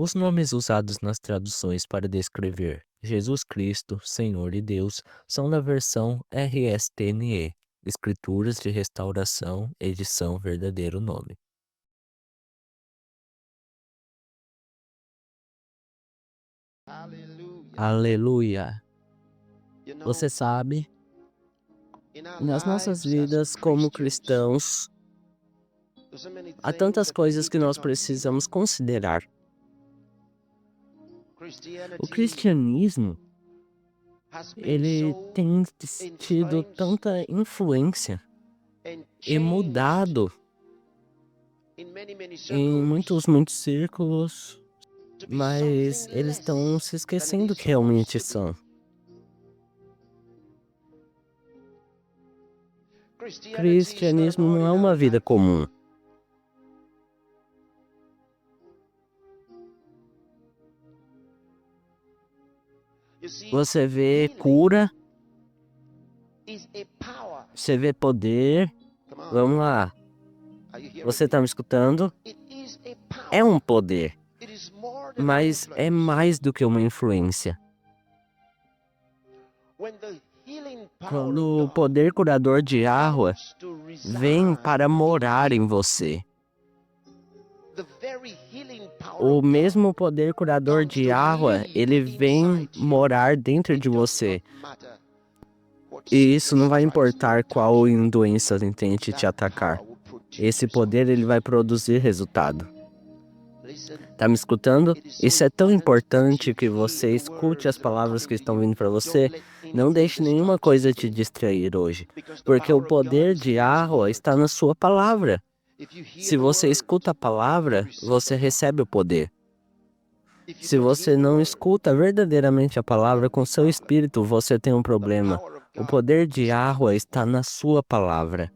Os nomes usados nas traduções para descrever Jesus Cristo, Senhor e Deus são na versão RSTNE, Escrituras de Restauração, edição verdadeiro nome. Aleluia! Você sabe, nas nossas vidas como cristãos, há tantas coisas que nós precisamos considerar. O cristianismo, ele tem tido tanta influência e mudado em muitos círculos, mas eles estão se esquecendo que realmente são. Cristianismo não é uma vida comum. Você vê cura, você vê poder. Vamos lá. Você está me escutando? É um poder, mas é mais do que uma influência. Quando o poder curador de Yahweh vem para morar em você, o mesmo poder curador de Yahweh, ele vem morar dentro de você. E isso não vai importar qual doença tente te atacar. Esse poder, ele vai produzir resultado. Tá me escutando? Isso é tão importante que você escute as palavras que estão vindo para você. Não deixe nenhuma coisa te distrair hoje, porque o poder de Yahweh está na sua palavra. Se você escuta a palavra, você recebe o poder. Se você não escuta verdadeiramente a palavra com seu espírito, você tem um problema. O poder de Yahweh está na sua palavra.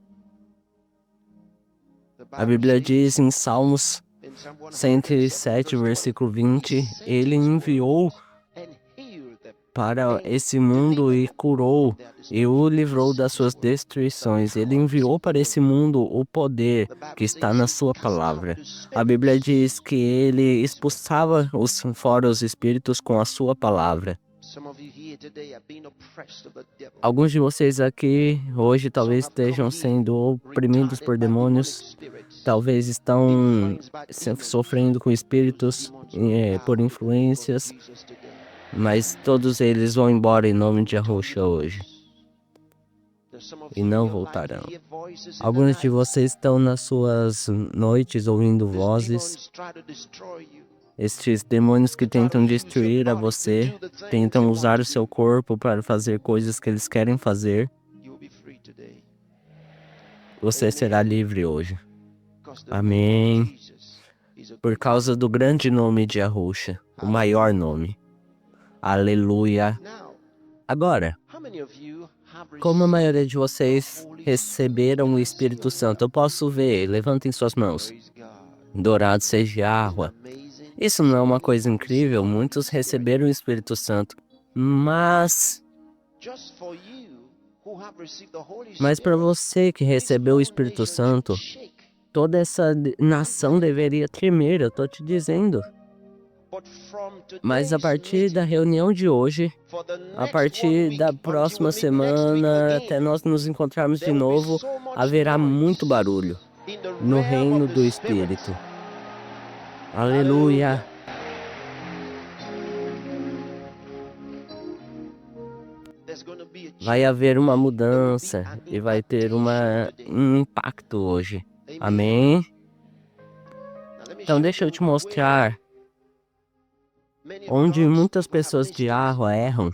A Bíblia diz em Salmos 107, versículo 20, Ele enviou para esse mundo e curou, e o livrou das suas destruições. Ele enviou para esse mundo o poder que está na sua palavra. A Bíblia diz que ele expulsava fora os espíritos com a sua palavra. Alguns de vocês aqui hoje talvez estejam sendo oprimidos por demônios, talvez estão sofrendo com espíritos por influências, mas todos eles vão embora em nome de Yahushua hoje e não voltarão. Alguns de vocês estão nas suas noites ouvindo vozes. Estes demônios que tentam destruir a você, tentam usar o seu corpo para fazer coisas que eles querem fazer. Você será livre hoje. Amém. Por causa do grande nome de Yahushua, o maior nome. Aleluia. Agora, como a maioria de vocês receberam o Espírito Santo, eu posso ver, levantem suas mãos. Dourado seja Yahweh. Isso não é uma coisa incrível? Muitos receberam o Espírito Santo, mas para você que recebeu o Espírito Santo, toda essa nação deveria tremer, eu estou te dizendo. Mas a partir da reunião de hoje, a partir da próxima semana, até nós nos encontrarmos de novo, haverá muito barulho no reino do Espírito. Aleluia! Vai haver uma mudança e vai ter um impacto hoje. Amém? Então deixa eu te mostrar onde muitas pessoas de Yahweh erram.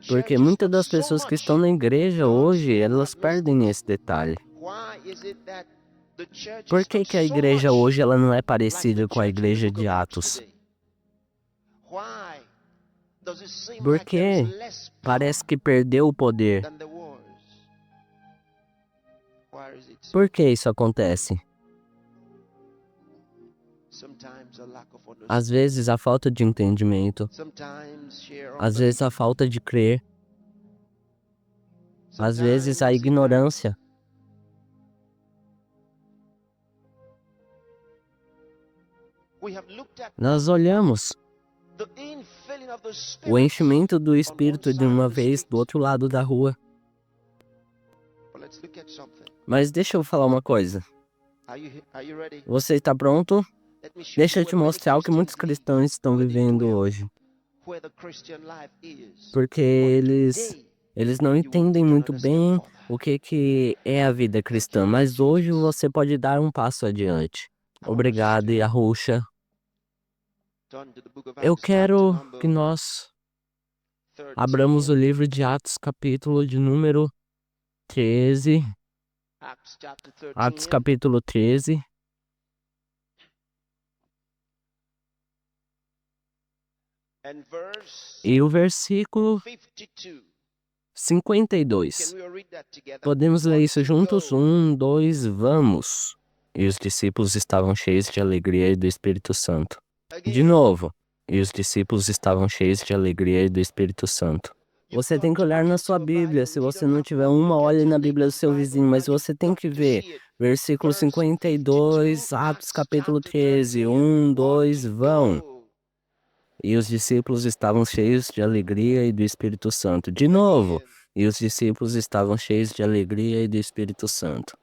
Porque muitas das pessoas que estão na igreja hoje, elas perdem esse detalhe. Por que a igreja hoje ela não é parecida com a igreja de Atos? Porque parece que perdeu o poder. Por que isso acontece? Às vezes a falta de entendimento, às vezes a falta de crer, às vezes a ignorância. Nós olhamos o enchimento do Espírito de uma vez do outro lado da rua. Mas deixa eu falar uma coisa. Você está pronto? Deixa eu te mostrar o que muitos cristãos estão vivendo hoje. Porque eles não entendem muito bem o que é a vida cristã. Mas hoje você pode dar um passo adiante. Obrigado, Yahusha. Eu quero que nós abramos o livro de Atos, capítulo de número 13. Atos, capítulo 13. E o versículo 52. Podemos ler isso juntos? 1, 2, vamos. E os discípulos estavam cheios de alegria e do Espírito Santo. De novo. E os discípulos estavam cheios de alegria e do Espírito Santo. Você tem que olhar na sua Bíblia. Se você não tiver uma, olhe na Bíblia do seu vizinho. Mas você tem que ver. Versículo 52, Atos capítulo 13. 1, 2, vão. E os discípulos estavam cheios de alegria e do Espírito Santo. De novo. E os discípulos estavam cheios de alegria e do Espírito Santo.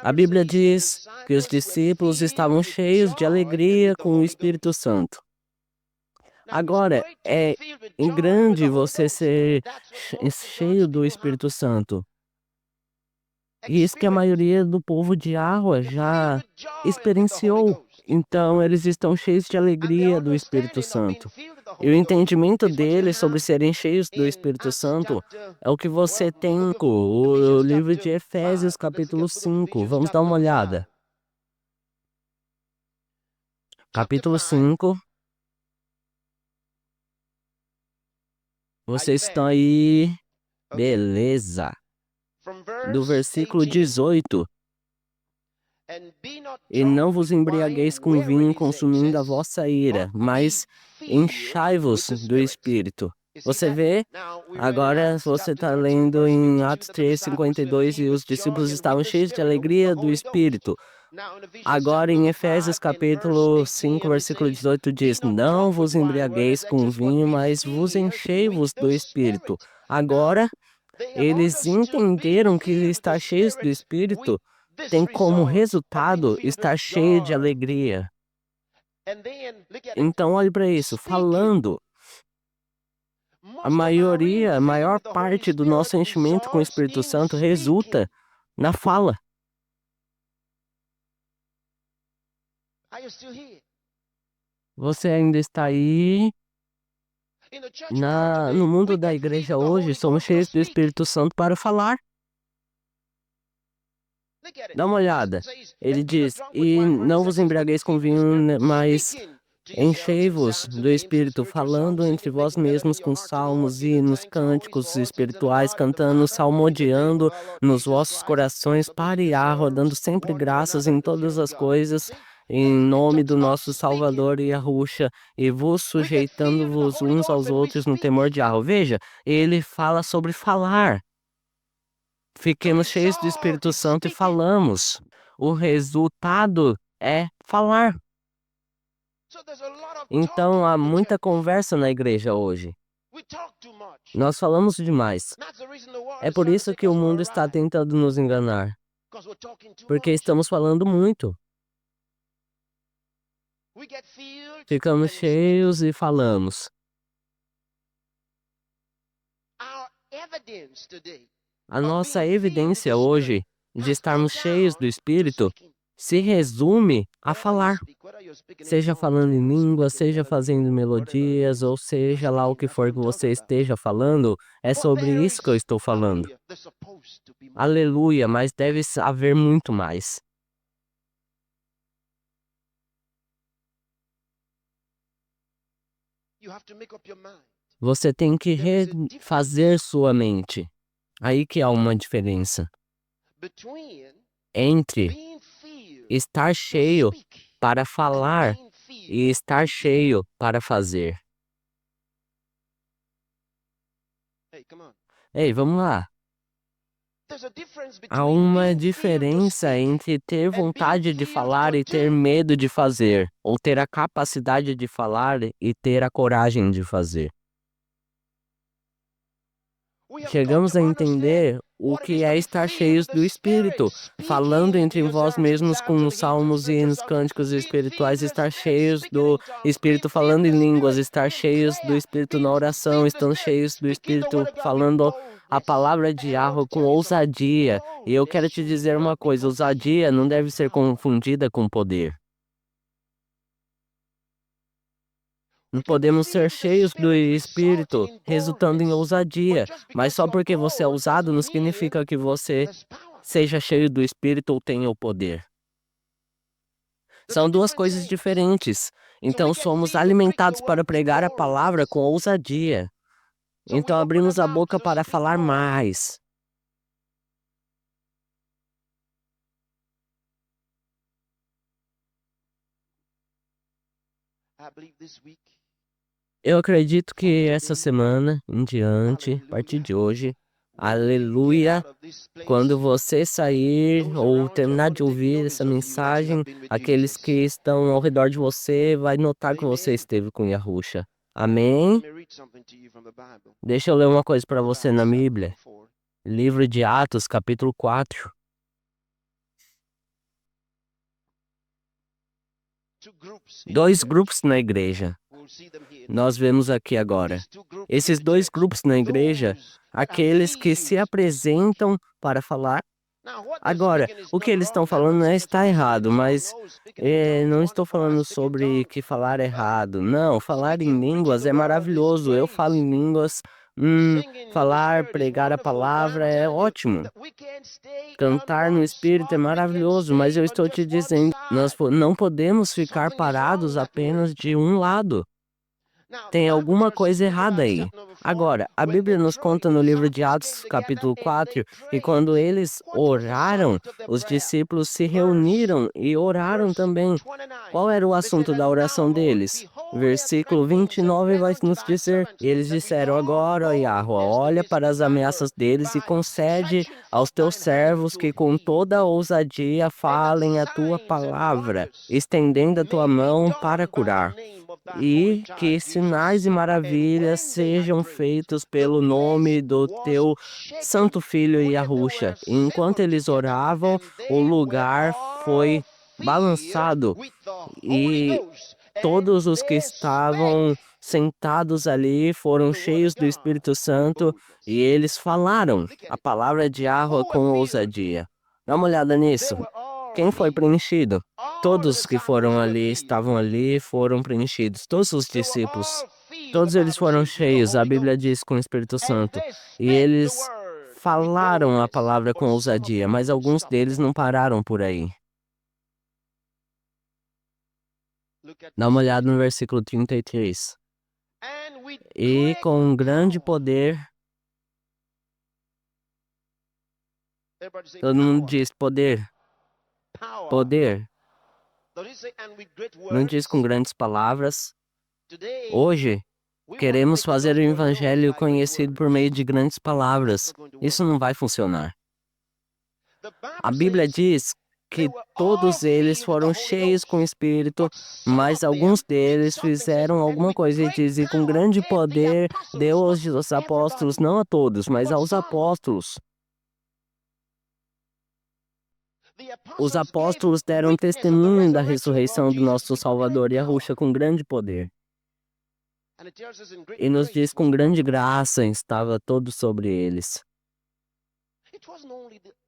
A Bíblia diz que os discípulos estavam cheios de alegria com o Espírito Santo. Agora, é em grande você ser cheio do Espírito Santo. E isso que a maioria do povo de Arroa já experienciou. Então, eles estão cheios de alegria do Espírito Santo. E o entendimento deles sobre serem cheios do Espírito Santo é o que você tem o livro de Efésios, capítulo 5. Vamos dar uma olhada. Capítulo 5. Vocês estão aí? Beleza. Do versículo 18. E não vos embriagueis com vinho consumindo a vossa ira, mas enchai-vos do Espírito. Você vê? Agora você está lendo em Atos 3, 52, e os discípulos estavam cheios de alegria do Espírito. Agora em Efésios capítulo 5, versículo 18 diz, não vos embriagueis com vinho, mas vos enchei-vos do Espírito. Agora, eles entenderam que estar cheios do Espírito tem como resultado estar cheio de alegria. Então, olhe para isso, falando. A maior parte do nosso enchimento com o Espírito Santo resulta na fala. Você ainda está aí? No mundo da igreja hoje, somos cheios do Espírito Santo para falar. Dá uma olhada. Ele diz, e não vos embriagueis com vinho, mas enchei-vos do Espírito, falando entre vós mesmos com salmos, hinos, cânticos espirituais, cantando, salmodiando nos vossos corações para Yahweh, dando sempre graças em todas as coisas, em nome do nosso Salvador Yahusha, e vos sujeitando-vos uns aos outros no temor de Yahweh. Veja, ele fala sobre falar. Fiquemos cheios do Espírito Santo e falamos. O resultado é falar. Então, há muita conversa na igreja hoje. Nós falamos demais. É por isso que o mundo está tentando nos enganar. Porque estamos falando muito. Ficamos cheios e falamos. A nossa evidência hoje de estarmos cheios do Espírito se resume a falar. Seja falando em língua, seja fazendo melodias, ou seja lá o que for que você esteja falando, é sobre isso que eu estou falando. Aleluia, mas deve haver muito mais. Você tem que refazer sua mente. Aí que há uma diferença entre estar cheio para falar e estar cheio para fazer. Ei, vamos lá. Há uma diferença entre ter vontade de falar e ter medo de fazer, ou ter a capacidade de falar e ter a coragem de fazer. Chegamos a entender o que é estar cheios do Espírito, falando entre vós mesmos com os salmos, hinos, cânticos espirituais, estar cheios do Espírito falando em línguas, estar cheios do Espírito na oração, estando cheios do Espírito falando a palavra de Yahweh com ousadia. E eu quero te dizer uma coisa, ousadia não deve ser confundida com poder. Não podemos ser cheios do Espírito, resultando em ousadia, mas só porque você é ousado não significa que você seja cheio do Espírito ou tenha o poder. São duas coisas diferentes. Então somos alimentados para pregar a palavra com ousadia. Então abrimos a boca para falar mais. Eu acredito que essa semana em diante, a partir de hoje, aleluia, quando você sair ou terminar de ouvir essa mensagem, aqueles que estão ao redor de você vai notar que você esteve com Yahusha. Amém? Deixa eu ler uma coisa para você na Bíblia. Livro de Atos, capítulo 4. Dois grupos na igreja. Nós vemos aqui agora. Esses dois grupos na igreja, aqueles que se apresentam para falar. Agora, o que eles estão falando está errado, mas não estou falando sobre que falar errado. Não, falar em línguas é maravilhoso. Eu falo em línguas. Falar, pregar a palavra é ótimo. Cantar no Espírito é maravilhoso, mas eu estou te dizendo, nós não podemos ficar parados apenas de um lado. Tem alguma coisa errada aí. Agora, a Bíblia nos conta no livro de Atos, capítulo 4, que quando eles oraram, os discípulos se reuniram e oraram também. Qual era o assunto da oração deles? Versículo 29 vai nos dizer, eles disseram agora, ó Yahweh, olha para as ameaças deles e concede aos teus servos que com toda ousadia falem a tua palavra, estendendo a tua mão para curar. E que sinais e maravilhas sejam feitos pelo nome do teu Santo Filho Yahusha. Enquanto eles oravam, o lugar foi balançado e todos os que estavam sentados ali foram cheios do Espírito Santo e eles falaram a palavra de Yahweh com ousadia. Dá uma olhada nisso. Quem foi preenchido? Todos que foram ali, estavam ali, foram preenchidos. Todos os discípulos. Todos eles foram cheios, a Bíblia diz, com o Espírito Santo. E eles falaram a palavra com ousadia, mas alguns deles não pararam por aí. Dá uma olhada no versículo 33. E com um grande poder. Todo mundo diz poder. Poder. Não diz com grandes palavras. Hoje, queremos fazer o evangelho conhecido por meio de grandes palavras. Isso não vai funcionar. A Bíblia diz que todos eles foram cheios com o Espírito, mas alguns deles fizeram alguma coisa e diz, e com grande poder deu aos apóstolos, não a todos, mas aos apóstolos. Os apóstolos deram testemunho da ressurreição do nosso Salvador Yahusha com grande poder. E nos diz com grande graça estava todo sobre eles.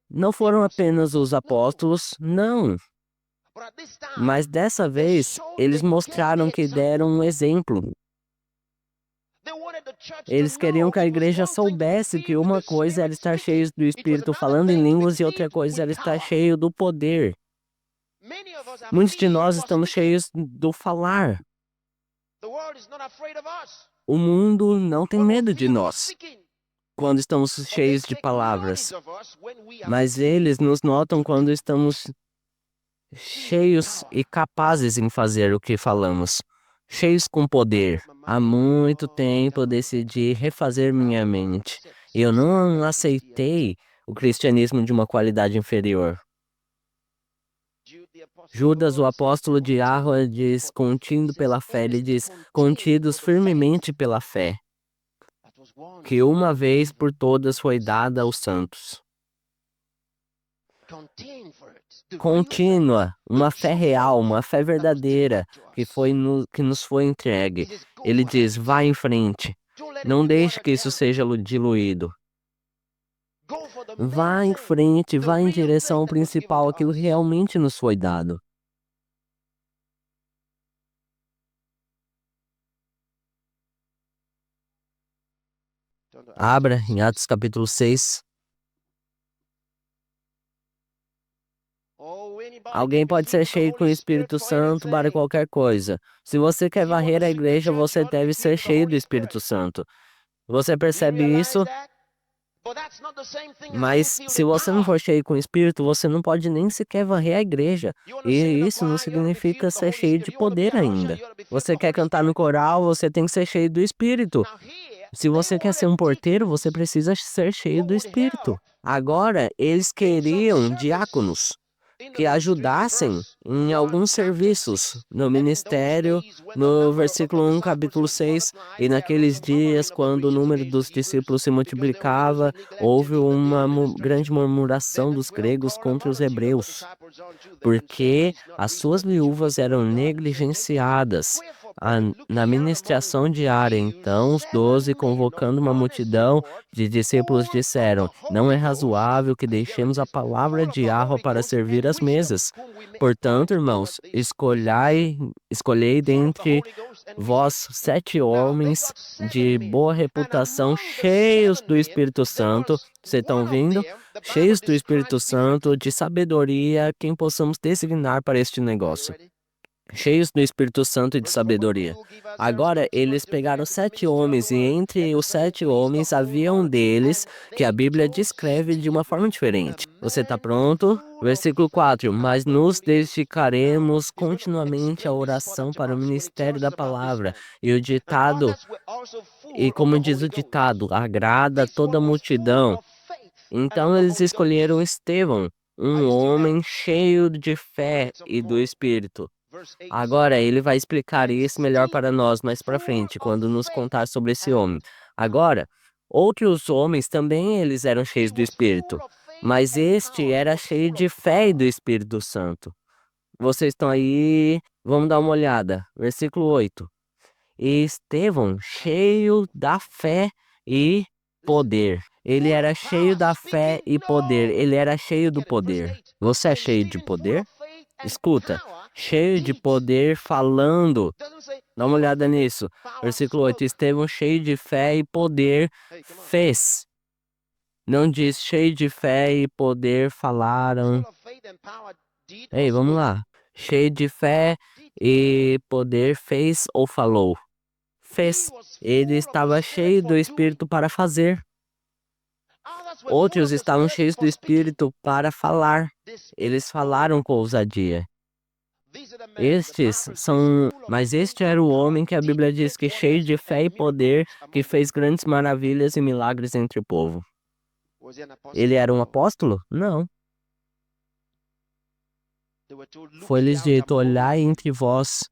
Não foram apenas os apóstolos, não. Mas dessa vez, eles mostraram que deram um exemplo. Eles queriam que a igreja soubesse que uma coisa era estar cheio do Espírito falando em línguas e outra coisa era estar cheio do poder. Muitos de nós estamos cheios do falar. O mundo não tem medo de nós quando estamos cheios de palavras, mas eles nos notam quando estamos cheios e capazes em fazer o que falamos, cheios com poder. Há muito tempo eu decidi refazer minha mente. Eu não aceitei o cristianismo de uma qualidade inferior. Judas, o apóstolo de Yahweh, diz, contido pela fé, ele diz, contidos firmemente pela fé, que uma vez por todas foi dada aos santos. Contínua, uma fé real, uma fé verdadeira, que nos foi entregue. Ele diz, vá em frente, não deixe que isso seja diluído. Vá em frente, vá em direção ao principal, aquilo que realmente nos foi dado. Abra em Atos capítulo 6. Alguém pode ser cheio com o Espírito Santo para qualquer coisa. Se você quer varrer a igreja, você deve ser cheio do Espírito Santo. Você percebe isso? Mas se você não for cheio com o Espírito, você não pode nem sequer varrer a igreja. E isso não significa ser cheio de poder ainda. Você quer cantar no coral, você tem que ser cheio do Espírito. Se você quer ser um porteiro, você precisa ser cheio do Espírito. Agora, eles queriam diáconos que ajudassem em alguns serviços no ministério, no versículo 1, capítulo 6, e naqueles dias, quando o número dos discípulos se multiplicava, houve uma grande murmuração dos gregos contra os hebreus, porque as suas viúvas eram negligenciadas na ministração diária. Então, os 12, convocando uma multidão de discípulos, disseram: não é razoável que deixemos a palavra de Yahweh para servir as mesas. Portanto, irmãos, escolhei dentre vós 7 homens de boa reputação, cheios do Espírito Santo. Vocês estão ouvindo? Cheios do Espírito Santo, de sabedoria, quem possamos designar para este negócio. Cheios do Espírito Santo e de sabedoria. Agora, eles pegaram 7 homens, e entre os 7 homens havia um deles que a Bíblia descreve de uma forma diferente. Você está pronto? Versículo 4. Mas nos dedicaremos continuamente à oração para o ministério da palavra. E o ditado, e como diz o ditado, agrada toda a multidão. Então eles escolheram Estevão, um homem cheio de fé e do Espírito. Agora ele vai explicar isso melhor para nós mais para frente, quando nos contar sobre esse homem. Agora, outros homens também eles eram cheios do Espírito, mas este era cheio de fé e do Espírito Santo. Vocês estão aí? Vamos dar uma olhada. Versículo 8. E Estevão, cheio da fé e poder. Ele era cheio da fé e poder. Ele era cheio do poder. Você é cheio de poder? Escuta, cheio de poder falando. Dá uma olhada nisso. Versículo 8. Estevão, cheio de fé e poder, fez. Não diz cheio de fé e poder falaram. Ei, vamos lá. Cheio de fé e poder fez ou falou? Fez. Ele estava cheio do Espírito para fazer. Outros estavam cheios do Espírito para falar. Eles falaram com ousadia. Mas este era o homem que a Bíblia diz que cheio de fé e poder, que fez grandes maravilhas e milagres entre o povo. Ele era um apóstolo? Não. Foi-lhes dito: olhai entre vós.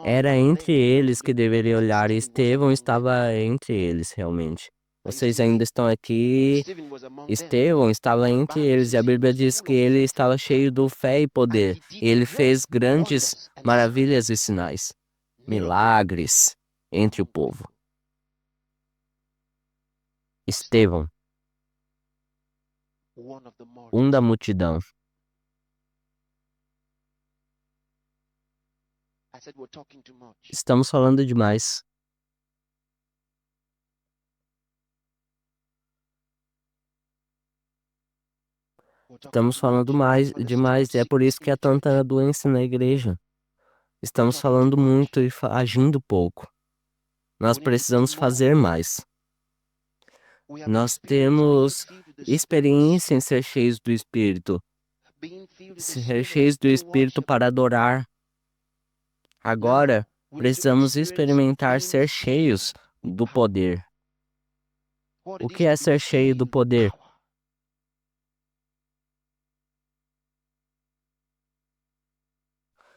Era entre eles que deveria olhar, e Estevão estava entre eles, realmente. Vocês ainda estão aqui. Estevão estava entre eles, e a Bíblia diz que ele estava cheio de fé e poder. E ele fez grandes maravilhas e sinais, milagres entre o povo. Estevão, um da multidão. Estamos falando demais. Estamos falando demais, e é por isso que há tanta doença na igreja. Estamos falando muito e agindo pouco. Nós precisamos fazer mais. Nós temos experiência em ser cheios do Espírito. Ser cheios do Espírito para adorar. Agora, precisamos experimentar ser cheios do poder. O que é ser cheio do poder?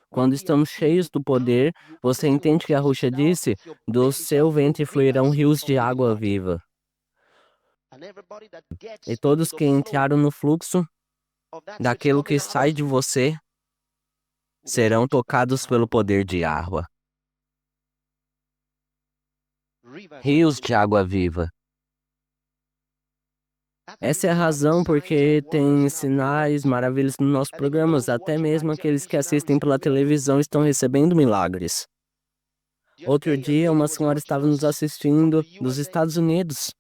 Quando estamos cheios do poder, você entende que a Ruxa disse? Do seu ventre fluirão rios de água viva. E todos que entraram no fluxo daquilo que sai de você serão tocados pelo poder de água. Rios de água viva. Essa é a razão porque tem sinais, maravilhas nos nossos programas. Até mesmo aqueles que assistem pela televisão estão recebendo milagres. Outro dia, uma senhora estava nos assistindo dos Estados Unidos.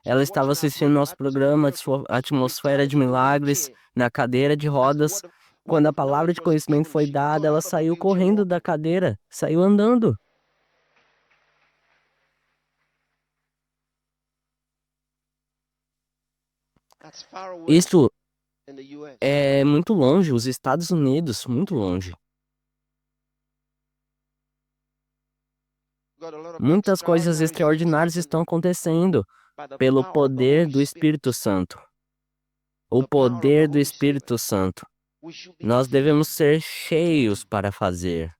Ela estava assistindo nosso programa Atmosfera de Milagres, na cadeira de rodas. Quando a palavra de conhecimento foi dada, ela saiu correndo da cadeira, saiu andando. Isso é muito longe, os Estados Unidos, muito longe. Muitas coisas extraordinárias estão acontecendo pelo poder do Espírito Santo. O poder do Espírito Santo. Nós devemos ser cheios para fazer.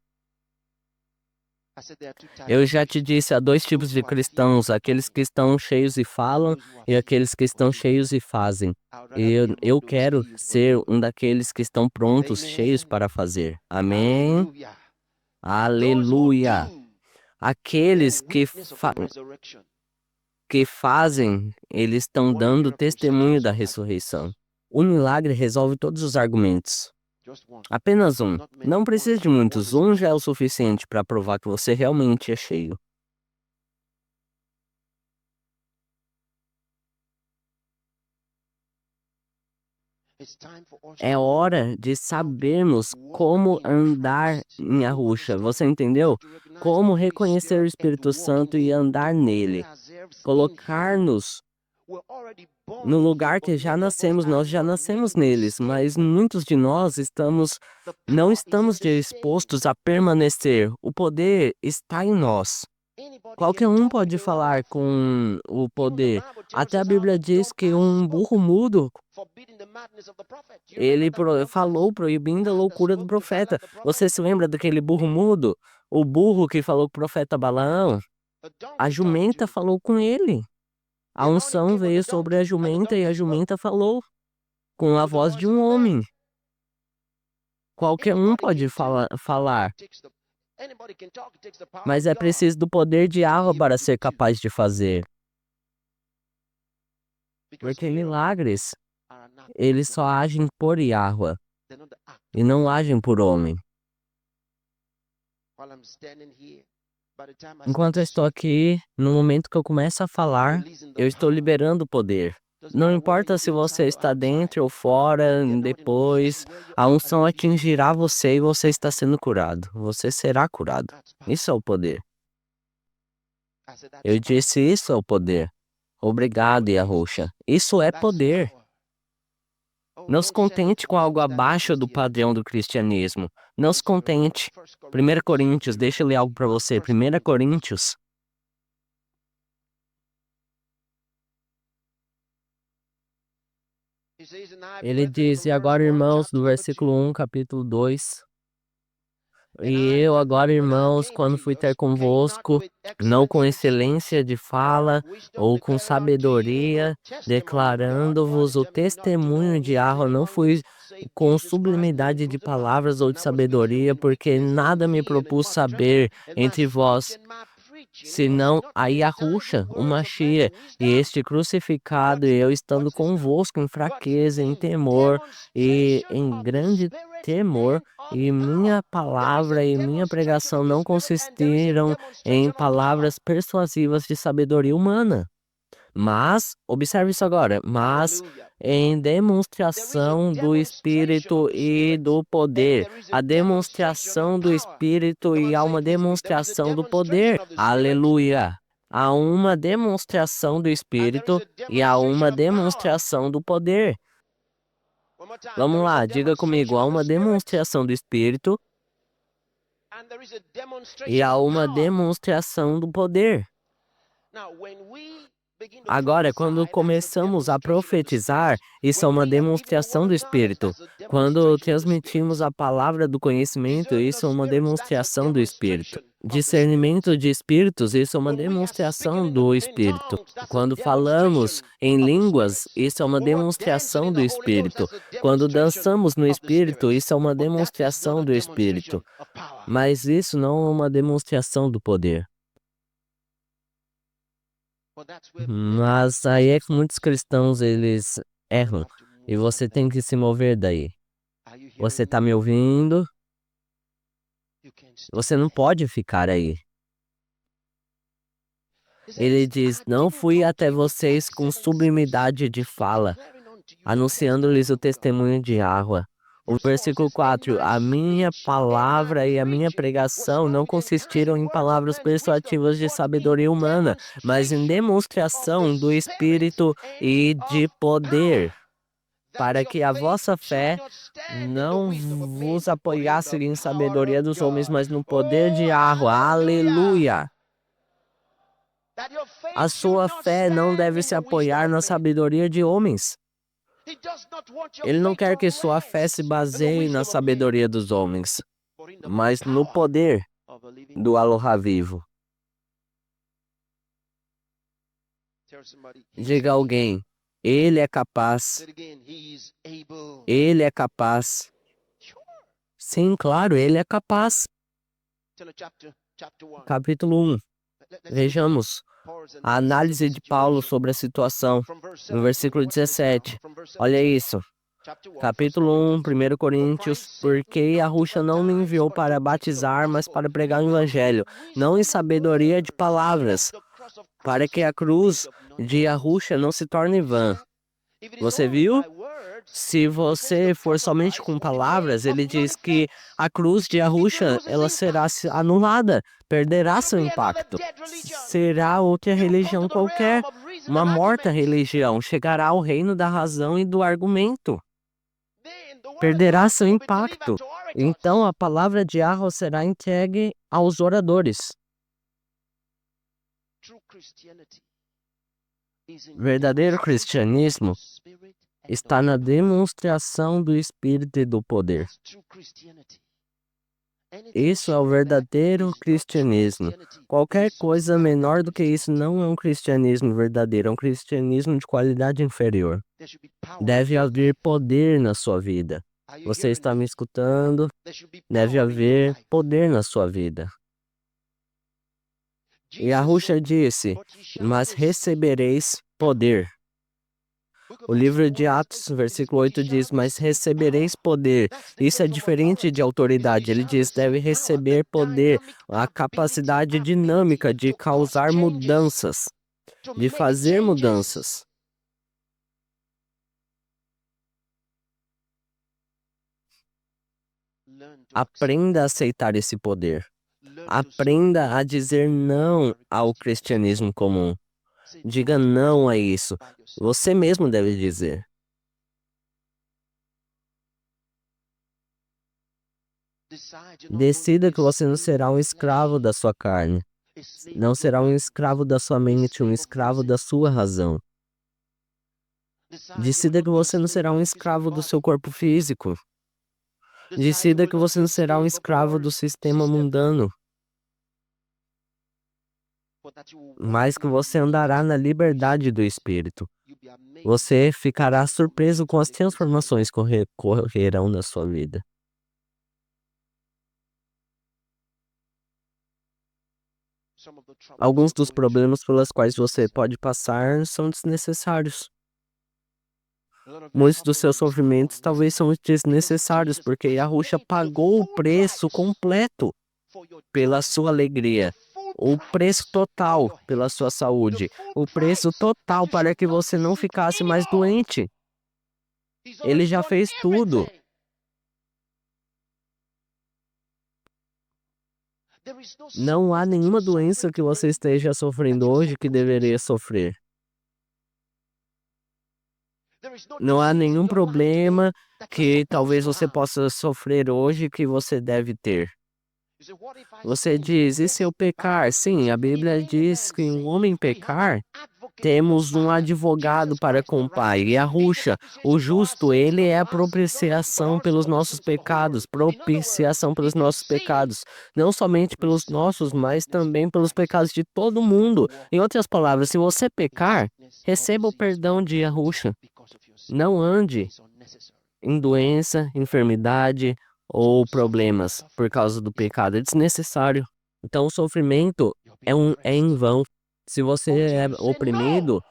Eu já te disse, há dois tipos de cristãos, aqueles que estão cheios e falam e aqueles que estão cheios e fazem. Eu quero ser um daqueles que estão prontos, cheios para fazer. Amém? Aleluia! Aqueles que fazem, eles estão dando testemunho da ressurreição. O milagre resolve todos os argumentos. Apenas um. Não precisa de muitos. Um já é o suficiente para provar que você realmente é cheio. É hora de sabermos como andar em Arusha. Você entendeu? Como reconhecer o Espírito Santo e andar nele. Colocar-nos no lugar que já nascemos, nós já nascemos neles, mas muitos de nós não estamos dispostos a permanecer. O poder está em nós. Qualquer um pode falar com o poder. Até a Bíblia diz que um burro mudo, ele falou proibindo a loucura do profeta. Você se lembra daquele burro mudo? O burro que falou com o profeta Balaão? A jumenta falou com ele. A unção veio sobre a jumenta e a jumenta falou com a voz de um homem. Qualquer um pode falar, mas é preciso do poder de água para ser capaz de fazer. Porque milagres, eles só agem por Yahweh e não agem por homem. Enquanto eu estou aqui, no momento que eu começo a falar, eu estou liberando o poder. Não importa se você está dentro ou fora, depois, a unção atingirá você e você está sendo curado. Você será curado. Isso é o poder. Eu disse, isso é o poder. Obrigado, Yahusha. Isso é poder. Não se contente com algo abaixo do padrão do cristianismo. Não se contente. 1 Coríntios, deixa eu ler algo para você. 1 Coríntios. Ele diz, e agora, irmãos, do versículo 1, capítulo 2. E eu agora, irmãos, quando fui ter convosco, não com excelência de fala ou com sabedoria, declarando-vos o testemunho de Yahweh, não fui com sublimidade de palavras ou de sabedoria, porque nada me propus saber entre vós, senão a Yahusha, o Machia, e este crucificado, e eu estando convosco em fraqueza, em temor e em grande temor, e minha palavra e minha pregação não consistiram em palavras persuasivas de sabedoria humana. Mas, observe isso agora, mas em demonstração do Espírito e do poder. A demonstração do Espírito e há uma demonstração do poder. Aleluia! Há uma demonstração do Espírito e há uma demonstração do poder. Vamos lá, diga comigo, há uma demonstração do Espírito e há uma demonstração do poder. Agora, quando começamos a profetizar, isso é uma demonstração do Espírito. Quando transmitimos a palavra do conhecimento, isso é uma demonstração do Espírito. Discernimento de espíritos, isso é uma demonstração do Espírito. Quando falamos em línguas, isso é uma demonstração do Espírito. Quando dançamos no Espírito, isso é uma demonstração do Espírito. Mas isso não é uma demonstração do poder. Mas aí é que muitos cristãos eles erram e você tem que se mover daí. Você está me ouvindo? Você não pode ficar aí. Ele diz: Não fui até vocês com sublimidade de fala, anunciando-lhes o testemunho de água. O versículo 4: A minha palavra e a minha pregação não consistiram em palavras persuasivas de sabedoria humana, mas em demonstração do Espírito e de poder, para que a vossa fé não vos apoiasse em sabedoria dos homens, mas no poder de água. Aleluia! A sua fé não deve se apoiar na sabedoria de homens. Ele não quer que sua fé se baseie na sabedoria dos homens, mas no poder do Aloha Vivo. Diga a alguém: Ele é capaz. Ele é capaz. Sim, claro, ele é capaz. Capítulo 1. Vejamos a análise de Paulo sobre a situação, no versículo 17. Olha isso. Capítulo 1, 1 Coríntios. Porque Yahushua não me enviou para batizar, mas para pregar o evangelho, não em sabedoria de palavras, para que a cruz de Yahushua não se torne vã. Você viu? Se você for somente com palavras, ele diz que a cruz de Yahushua, ela será anulada, perderá seu impacto. Será outra religião qualquer, uma morta religião, chegará ao reino da razão e do argumento. Perderá seu impacto. Então a palavra de Yahweh será entregue aos oradores. Verdadeiro cristianismo está na demonstração do Espírito e do poder. Isso é o verdadeiro cristianismo. Qualquer coisa menor do que isso não é um cristianismo verdadeiro, é um cristianismo de qualidade inferior. Deve haver poder na sua vida. Você está me escutando? Deve haver poder na sua vida. E Yahushua disse: Mas recebereis poder. O livro de Atos, versículo 8 diz: Mas recebereis poder. Isso é diferente de autoridade. Ele diz: deve receber poder, a capacidade dinâmica de causar mudanças, de fazer mudanças. Aprenda a aceitar esse poder. Aprenda a dizer não ao cristianismo comum. Diga não a isso. Você mesmo deve dizer. Decida que você não será um escravo da sua carne. Não será um escravo da sua mente, um escravo da sua razão. Decida que você não será um escravo do seu corpo físico. Decida que você não será um escravo do sistema mundano, mas que você andará na liberdade do Espírito. Você ficará surpreso com as transformações que ocorrerão na sua vida. Alguns dos problemas pelos quais você pode passar são desnecessários. Muitos dos seus sofrimentos talvez são desnecessários, porque Yahushua pagou o preço completo pela sua alegria, o preço total pela sua saúde, o preço total para que você não ficasse mais doente. Ele já fez tudo. Não há nenhuma doença que você esteja sofrendo hoje que deveria sofrer. Não há nenhum problema que talvez você possa sofrer hoje que você deve ter. Você diz, e se eu pecar? Sim, a Bíblia diz que um homem pecar, temos um advogado para com o Pai. Yahushua, o justo, ele é a propiciação pelos nossos pecados, propiciação pelos nossos pecados, não somente pelos nossos, mas também pelos pecados de todo mundo. Em outras palavras, se você pecar, receba o perdão de Yahushua. Não ande em doença, enfermidade ou problemas por causa do pecado. É desnecessário. Então, o sofrimento é em vão. Se você é oprimido,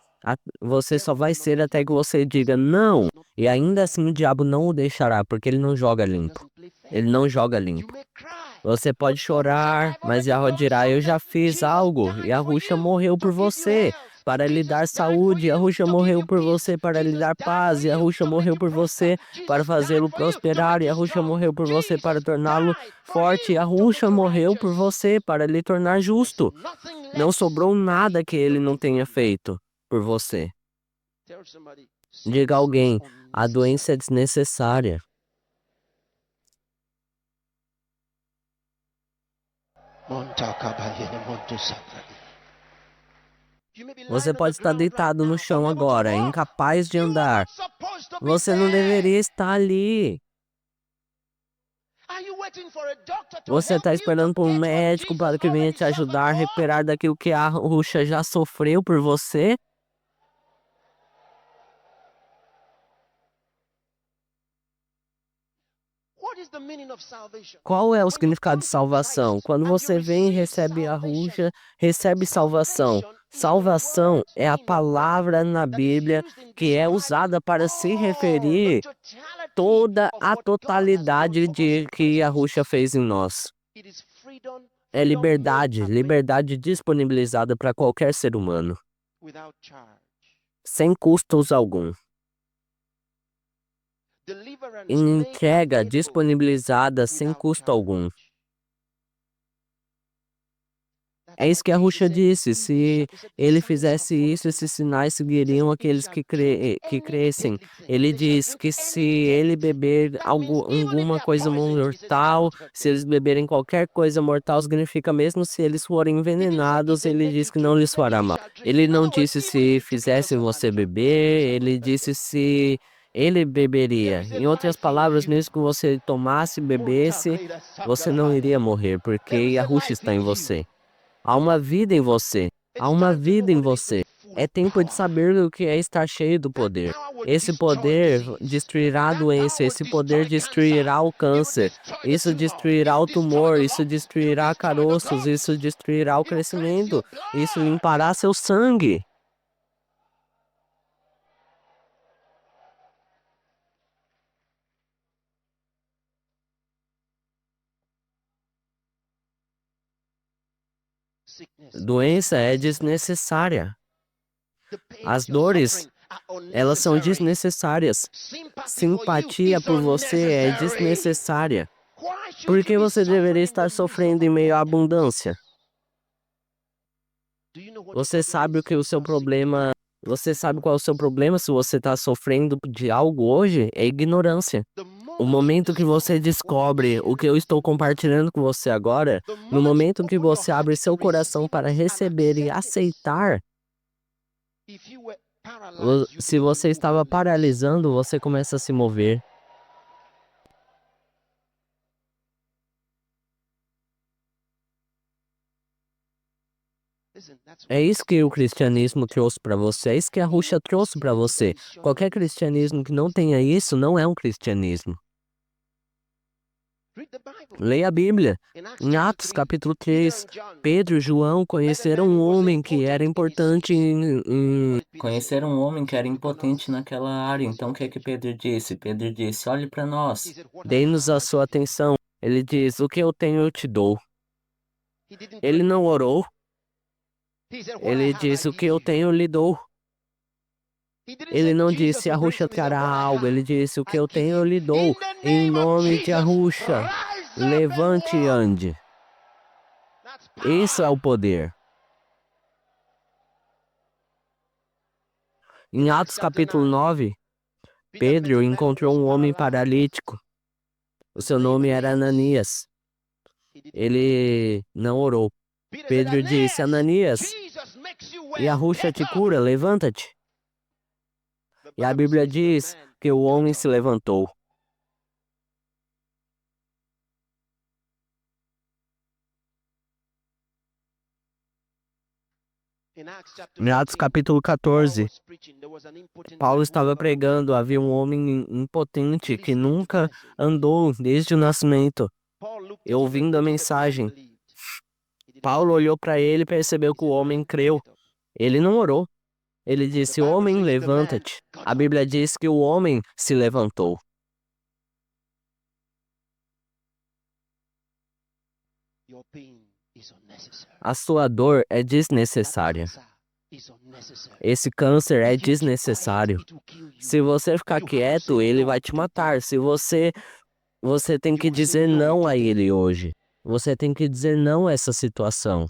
você só vai ser até que você diga não. E ainda assim o diabo não o deixará, porque ele não joga limpo. Ele não joga limpo. Você pode chorar, mas Yahweh dirá, eu já fiz algo, e Yahushua morreu por você, para lhe dar saúde, Yahushua morreu por você para lhe dar paz, Yahushua morreu por você para fazê-lo prosperar, Yahushua morreu por você para torná-lo forte, Yahushua morreu por você para lhe tornar justo. Não sobrou nada que ele não tenha feito por você. Diga a alguém, a doença é desnecessária. Você pode estar deitado no chão agora, incapaz de andar. Você não deveria estar ali. Você está esperando por um médico para que venha te ajudar a recuperar daquilo que a Ruxa já sofreu por você? Qual é o significado de salvação? Quando você vem e recebe a Ruxa, recebe salvação. Salvação é a palavra na Bíblia que é usada para se referir toda a totalidade de que a Ruxa fez em nós. É liberdade, liberdade disponibilizada para qualquer ser humano, sem custos algum. Entrega disponibilizada sem custo algum. É isso que a Ruxa disse, se ele fizesse isso, esses sinais seguiriam aqueles que crescem. Ele diz que se ele beber alguma coisa mortal, se eles beberem qualquer coisa mortal, significa mesmo se eles forem envenenados, ele diz que não lhes fará mal. Ele não disse se fizesse você beber, ele disse se ele beberia. Em outras palavras, mesmo que você tomasse e bebesse, você não iria morrer, porque Yahushua está em você. Há uma vida em você. Há uma vida em você. É tempo de saber o que é estar cheio do poder. Esse poder destruirá a doença, esse poder destruirá o câncer, isso destruirá o tumor, isso destruirá caroços, isso destruirá o crescimento, isso limpará seu sangue. Doença é desnecessária. As dores, elas são desnecessárias. Simpatia por você é desnecessária. Por que você deveria estar sofrendo em meio à abundância? Você sabe o que o seu problema. Você sabe qual é o seu problema se você está sofrendo de algo hoje? É ignorância. O momento que você descobre o que eu estou compartilhando com você agora, no momento que você abre seu coração para receber e aceitar, se você estava paralisando, você começa a se mover. É isso que o cristianismo trouxe para você, é isso que a Ruxa trouxe para você. Qualquer cristianismo que não tenha isso não é um cristianismo. Leia a Bíblia. Em Atos capítulo 3, Pedro e João conheceram um homem que era importante Conheceram um homem que era importante naquela área. Então o que é que Pedro disse? Pedro disse, olhe para nós, dê-nos a sua atenção. Ele diz, o que eu tenho eu te dou. Ele não orou. Ele disse, o que eu tenho eu lhe dou. Ele não disse, Arruxa trará algo. Ele disse, o que eu tenho eu lhe dou. Em nome de Arruxa, levante e ande. Isso é o poder. Em Atos capítulo 9, Pedro encontrou um homem paralítico. O seu nome era Ananias. Ele não orou. Pedro disse: Ananias, Yahushua te cura, levanta-te. E a Bíblia diz que o homem se levantou. Em Atos capítulo 14, Paulo estava pregando, havia um homem impotente que nunca andou desde o nascimento. E ouvindo a mensagem, Paulo olhou para ele e percebeu que o homem creu. Ele não orou. Ele disse: Homem, levanta-te. A Bíblia diz que o homem se levantou. A sua dor é desnecessária. Esse câncer é desnecessário. Se você ficar quieto, ele vai te matar. Você tem que dizer não a ele hoje. Você tem que dizer não a essa situação.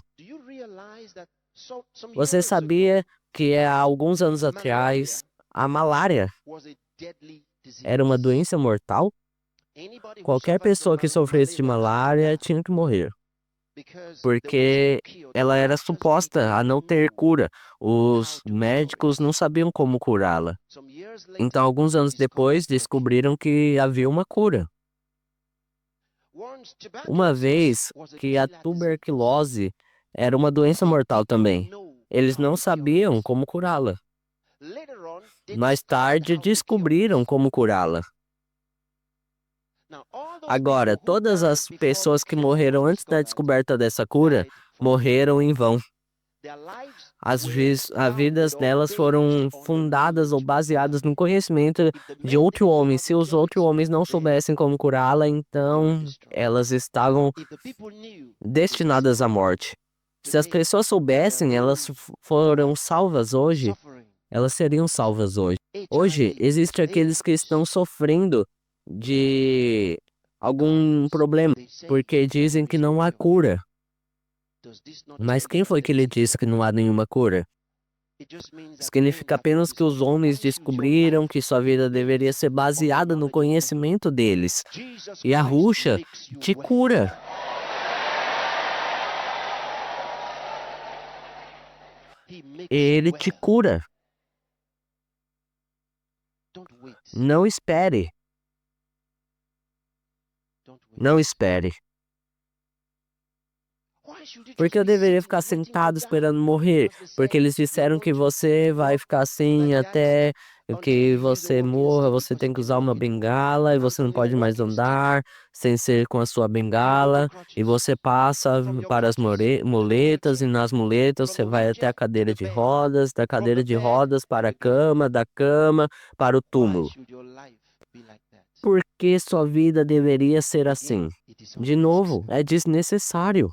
Você sabia que há alguns anos atrás, a malária era uma doença mortal? Qualquer pessoa que sofresse de malária tinha que morrer, porque ela era suposta a não ter cura. Os médicos não sabiam como curá-la. Então, alguns anos depois, descobriram que havia uma cura. Uma vez que a tuberculose era uma doença mortal também. Eles não sabiam como curá-la. Mais tarde, descobriram como curá-la. Agora, todas as pessoas que morreram antes da descoberta dessa cura morreram em vão. As vidas delas foram fundadas ou baseadas no conhecimento de outro homem. Se os outros homens não soubessem como curá-la, então elas estavam destinadas à morte. Se as pessoas soubessem, elas foram salvas hoje, elas seriam salvas hoje. Hoje, existem aqueles que estão sofrendo de algum problema, porque dizem que não há cura. Mas quem foi que lhe disse que não há nenhuma cura? Significa apenas que os homens descobriram que sua vida deveria ser baseada no conhecimento deles. E Yahushua te cura. Ele te cura. Não espere. Não espere. Porque eu deveria ficar sentado esperando morrer? Porque eles disseram que você vai ficar assim até que você morra, você tem que usar uma bengala e você não pode mais andar sem ser com a sua bengala. E você passa para as muletas e nas muletas você vai até a cadeira de rodas, da cadeira de rodas para a cama, da cama para o túmulo. Por que sua vida deveria ser assim? De novo, é desnecessário.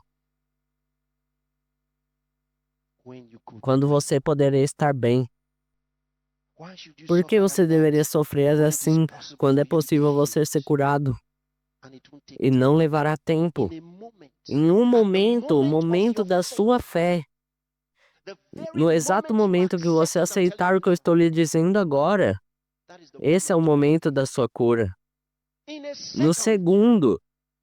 Quando você poderia estar bem. Por que você deveria sofrer assim quando é possível você ser curado? E não levará tempo. Em um momento, o momento da sua fé, no exato momento que você aceitar o que eu estou lhe dizendo agora, esse é o momento da sua cura. No segundo,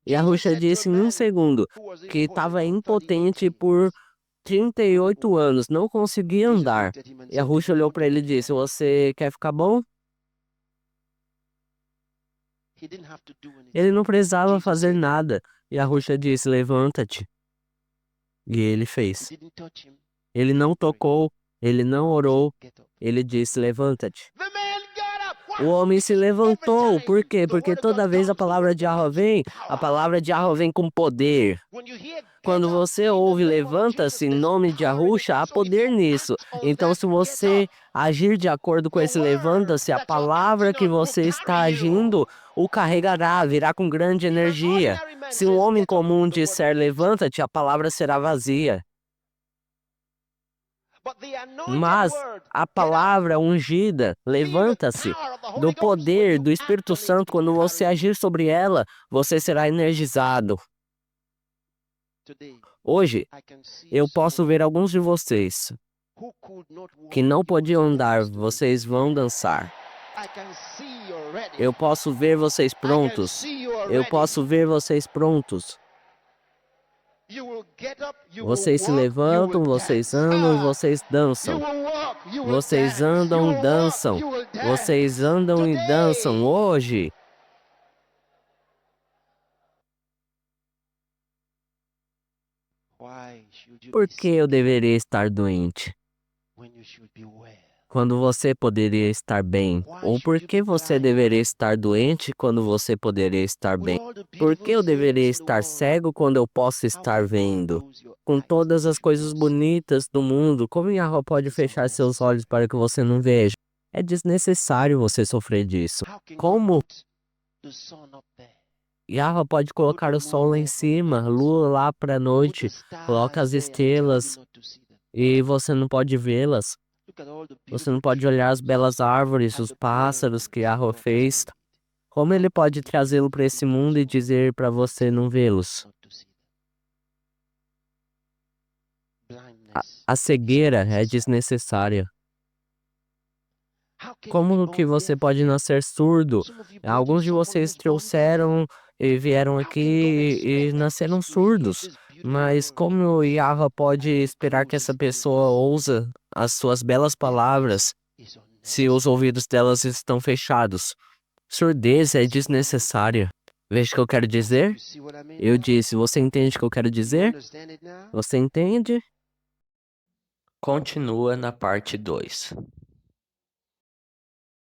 Yahushua disse em um segundo que estava impotente por 38 anos, não conseguia andar. Yahushua olhou para ele e disse: Você quer ficar bom? Ele não precisava fazer nada. Yahushua disse: Levanta-te. E ele fez. Ele não tocou, ele não orou, ele disse: Levanta-te. O homem se levantou. Por quê? Porque toda vez a palavra de Yahweh vem, a palavra de Yahweh vem com poder. Quando você ouve levanta-se em nome de Yahushua, há poder nisso. Então, se você agir de acordo com esse levanta-se, a palavra que você está agindo o carregará, virá com grande energia. Se um homem comum disser levanta-te, a palavra será vazia. Mas a palavra ungida, levanta-se, do poder do Espírito Santo, quando você agir sobre ela, você será energizado. Hoje, eu posso ver alguns de vocês que não podiam andar, vocês vão dançar. Eu posso ver vocês prontos. Eu posso ver vocês prontos. Vocês se levantam, vocês andam e vocês dançam. Vocês andam, dançam. Vocês andam e dançam hoje. Por que eu deveria estar doente quando você poderia estar bem? Ou por que você deveria estar doente quando você poderia estar bem? Por que eu deveria estar cego quando eu posso estar vendo? Com todas as coisas bonitas do mundo, como Yahweh pode fechar seus olhos para que você não veja? É desnecessário você sofrer disso. Como Yahweh pode colocar o sol lá em cima, lua lá para a noite, coloca as estrelas e você não pode vê-las? Você não pode olhar as belas árvores, os pássaros que Yahweh fez? Como ele pode trazê-lo para esse mundo e dizer para você não vê-los? A cegueira é desnecessária. Como que você pode nascer surdo? Alguns de vocês trouxeram e vieram aqui e nasceram surdos. Mas como o Yahweh pode esperar que essa pessoa ouça as suas belas palavras se os ouvidos delas estão fechados? Surdez é desnecessária. Veja o que eu quero dizer? Eu disse, você entende o que eu quero dizer? Você entende? Continua na parte 2.